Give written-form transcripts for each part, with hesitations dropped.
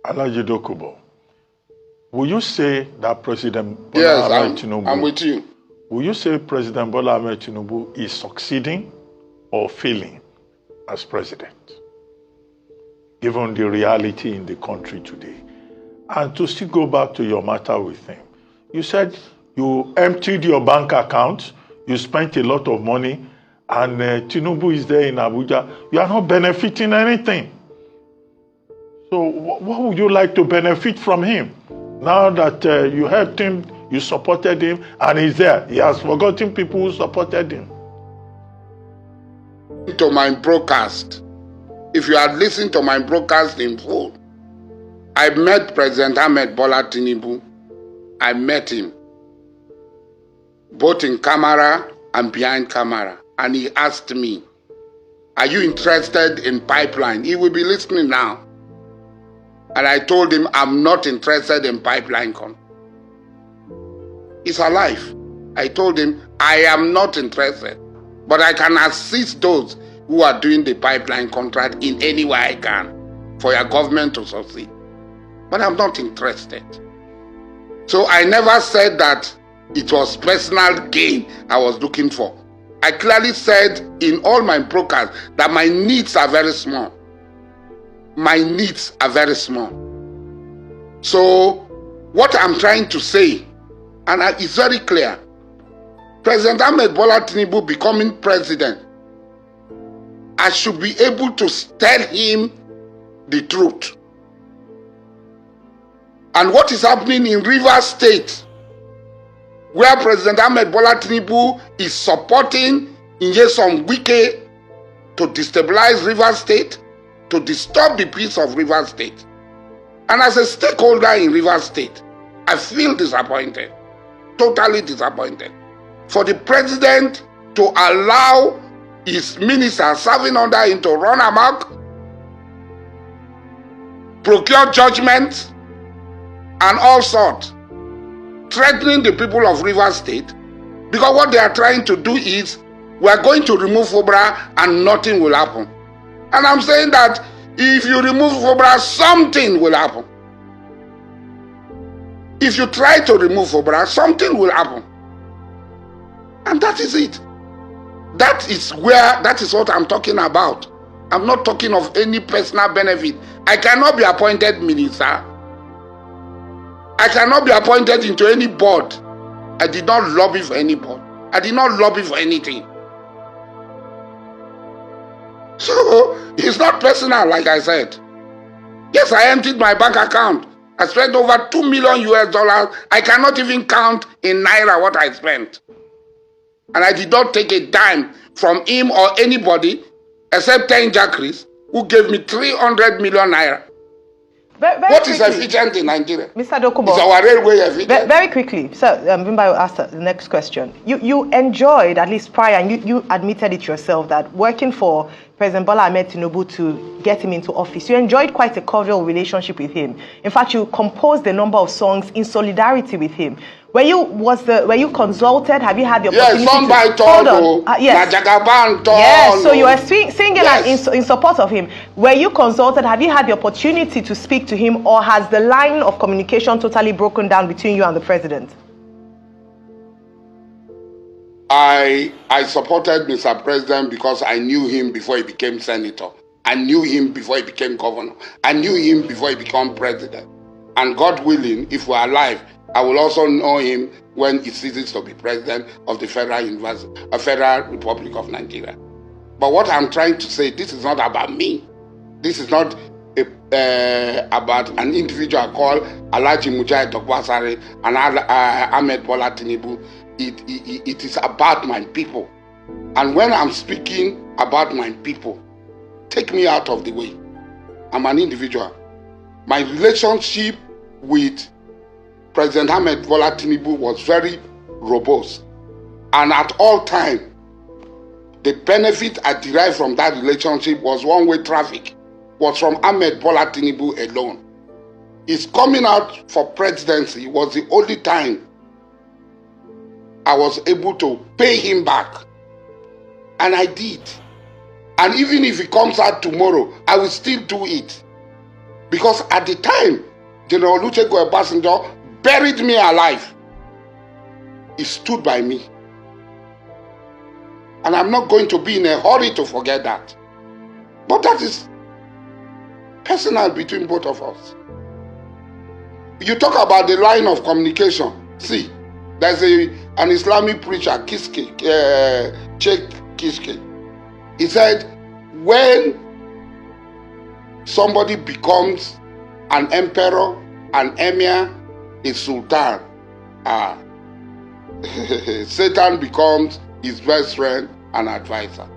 Asari Dokubo, will you say that President Bola Ahmed Tinubu... I'm with you. Will you say President Bola Ahmed Tinubu is succeeding or failing as president, given the reality in the country today? And to still go back to your matter with him, you said you emptied your bank account, you spent a lot of money, and Tinubu is there in Abuja. You are not benefiting anything. So what would you like to benefit from him? Now that you helped him, you supported him, and he's there. He has forgotten people who supported him. To my broadcast, if you had listened to my broadcast in full, I met President Ahmed Bola Tinubu. I met him, both in camera and behind camera. And he asked me, are you interested in pipeline? He will be listening now. And I told him, I'm not interested in pipeline. He's alive. I told him, I am not interested. But I can assist those who are doing the pipeline contract in any way I can for your government to succeed. But I'm not interested. So I never said that it was personal gain I was looking for. I clearly said in all my broadcasts that my needs are very small. My needs are very small. So what I'm trying to say, and it's very clear, President Ahmed Bola Tinubu becoming president, I should be able to tell him the truth. And what is happening in Rivers State, where President Ahmed Bola Tinubu is supporting Nyesom Wike to destabilize Rivers State, to disturb the peace of Rivers State. And as a stakeholder in Rivers State, I feel disappointed, totally disappointed, for the president to allow his minister serving under him to run amok, procure judgment, and all sorts, threatening the people of Rivers State, because what they are trying to do is, we are going to remove FOBRA and nothing will happen. And I'm saying that if you remove FOBRA, something will happen. If you try to remove FOBRA, something will happen. And that is it. That is what I'm talking about. I'm not talking of any personal benefit. I cannot be appointed minister. I cannot be appointed into any board. I did not lobby for any board. I did not lobby for anything. So, it's not personal, like I said. Yes, I emptied my bank account. I spent over $2 million US. I cannot even count in Naira what I spent. And I did not take a dime from him or anybody except 10 Jackeries who gave me 300 million Naira. What is efficient in Nigeria? Mr. Dokubo, is our railway efficient? Very quickly, sir, Bimba will ask the next question. You enjoyed, at least prior, and you admitted it yourself, that working for President Bola Ahmed Tinubu to get him into office, you enjoyed quite a cordial relationship with him. In fact, you composed a number of songs in solidarity with him. Were you consulted? Have you had the opportunity? Yes, song by Tondo. Yes. Yes, so you were singing yes. in support of him. Were you consulted? Have you had the opportunity to speak to him, or has the line of communication totally broken down between you and the president? I supported Mr. President because I knew him before he became senator. I knew him before he became governor. I knew him before he became president. And God willing, if we're alive, I will also know him when he ceases to be president of the Federal Republic of Nigeria. But what I'm trying to say, this is not about me. This is not about an individual called Alhaji Asari and Ahmed Bola Tinubu. It is about my people. And when I'm speaking about my people, take me out of the way. I'm an individual. My relationship with President Ahmed Bola Tinubu was very robust. And at all times, the benefit I derived from that relationship was one-way traffic, was from Ahmed Bola Tinubu alone. His coming out for presidency was the only time I was able to pay him back. And I did. And even if he comes out tomorrow, I will still do it. Because at the time, General Olusegun Obasanjo buried me alive. He stood by me. And I'm not going to be in a hurry to forget that. But that is personal between both of us. You talk about the line of communication. See, there's an Islamic preacher, Sheikh Kishke. He said, when somebody becomes an emperor, an emir, a sultan, Satan becomes his best friend and advisor.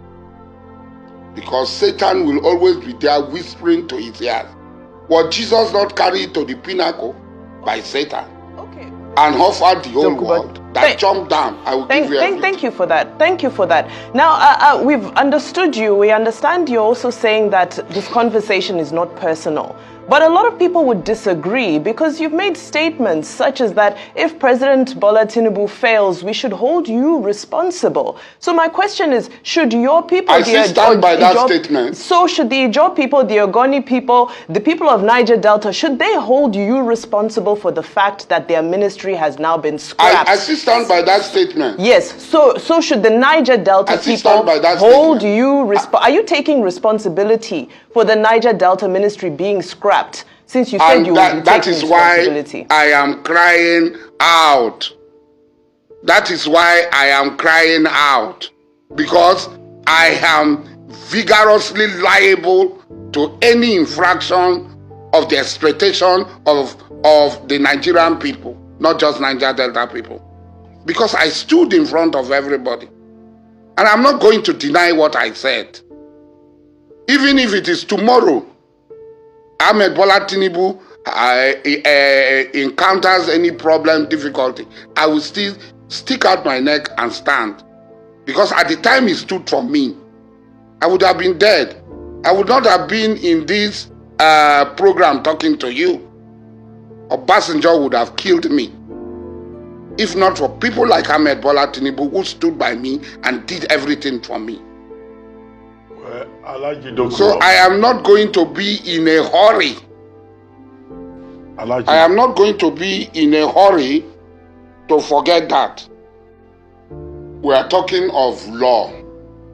Because Satan will always be there whispering to his ears. Was Jesus not carried to the pinnacle by Satan? Okay. And offered the whole world that jumped down? I will give you everything. Thank you for that. Thank you for that. Now, we've understood you. We understand you're also saying that this conversation is not personal. But a lot of people would disagree because you've made statements such as that if President Bola Tinubu fails, we should hold you responsible. So my question is, should your people... I stand by that statement. So should the Ijaw people, the Ogoni people, the people of Niger Delta, should they hold you responsible for the fact that their ministry has now been scrapped? I stand by that statement. Yes. So should the Niger Delta people hold you responsible? Are you taking responsibility for the Niger Delta ministry being scrapped? Since you said you would be that is why I am crying out. That is why I am crying out. Because I am vigorously liable to any infraction of the exploitation of the Nigerian people, not just Niger Delta people. Because I stood in front of everybody. And I'm not going to deny what I said. Even if it is tomorrow, Ahmed Bola Tinubu encounters any problem, difficulty, I will still stick out my neck and stand. Because at the time he stood for me, I would have been dead. I would not have been in this program talking to you. Obasanjo would have killed me. If not for people like Ahmed Bola Tinubu who stood by me and did everything for me. So I am not going to be in a hurry. I am not going to be in a hurry to forget that. We are talking of law.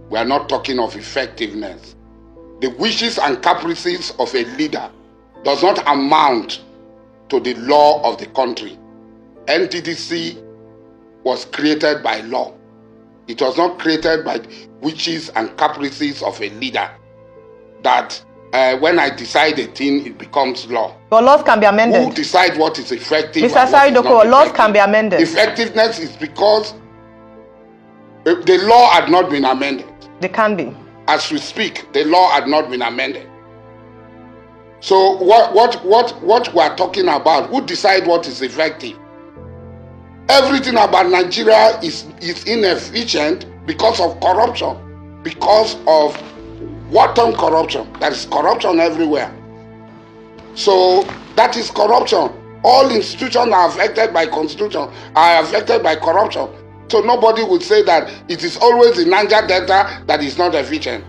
We are not talking of effectiveness. The wishes and caprices of a leader does not amount to the law of the country. NDDC was created by law. It was not created by wishes and caprices of a leader. That when I decide a thing, it becomes law. But laws can be amended. Who decide what is effective? Mr. Asari Dokubo, laws can be amended. Effectiveness is because the law had not been amended. They can be. As we speak, the law had not been amended. So what we are talking about? Who decide what is effective? Everything about Nigeria is inefficient because of corruption, because of wanton corruption. There is corruption everywhere. So that is corruption. All institutions are affected by constitution, are affected by corruption. So nobody would say that it is always the Niger Delta that is not efficient.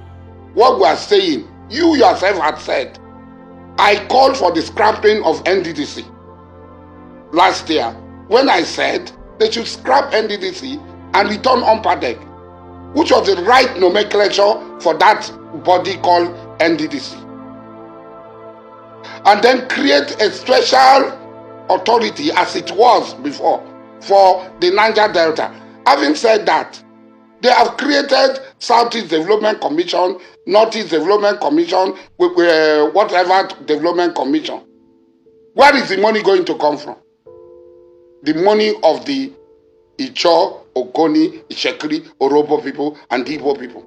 What we are saying, you yourself had said, I called for the scrapping of NDDC last year. When I said they should scrap NDDC and return UNPADEC, which was the right nomenclature for that body called NDDC. And then create a special authority as it was before for the Niger Delta. Having said that, they have created Southeast Development Commission, Northeast Development Commission, whatever development commission. Where is the money going to come from? The money of the Ijaw, Ogoni, Ishekiri, Orobo people, and Igbo people.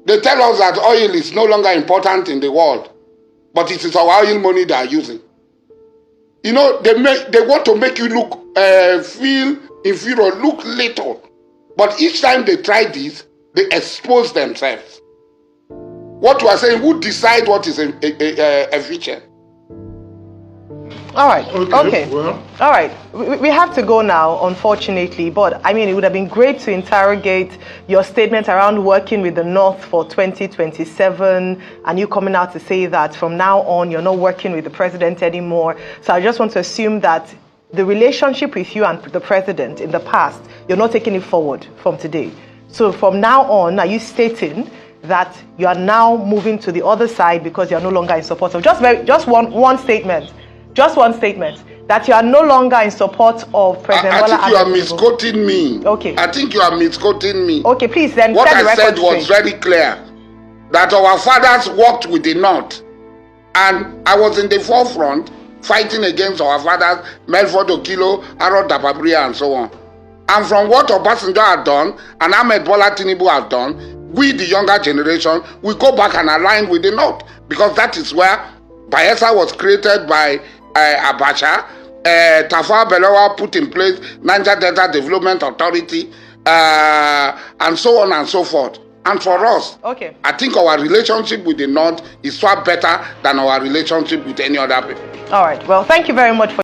They tell us that oil is no longer important in the world, but it is our oil money they are using. You know, they want to make you look, feel inferior, look little. But each time they try this, they expose themselves. What we are saying, who decide what is efficient? All right. Okay. Well. All right. We have to go now, unfortunately. But I mean, it would have been great to interrogate your statement around working with the North for 2027, and you coming out to say that from now on you're not working with the president anymore. So I just want to assume that the relationship with you and the president in the past, you're not taking it forward from today. So from now on, are you stating that you are now moving to the other side because you're no longer in support of just one statement? Just one statement, that you are no longer in support of President Bola. I think you are misquoting me. Okay. I think you are misquoting me. Okay, please then. What I said was very clear, that our fathers worked with the North, and I was in the forefront fighting against our fathers, Melford Okilo, Aro Dababria, and so on. And from what Obasanjo had done, and Ahmed Bola Tinubu has done, we, the younger generation, we go back and align with the North, because that is where Bayelsa was created by Abacha, Tafawa Balewa put in place Niger Delta Development Authority, and so on and so forth. And for us, okay, I think our relationship with the North is far better than our relationship with any other people. All right. Well, thank you very much for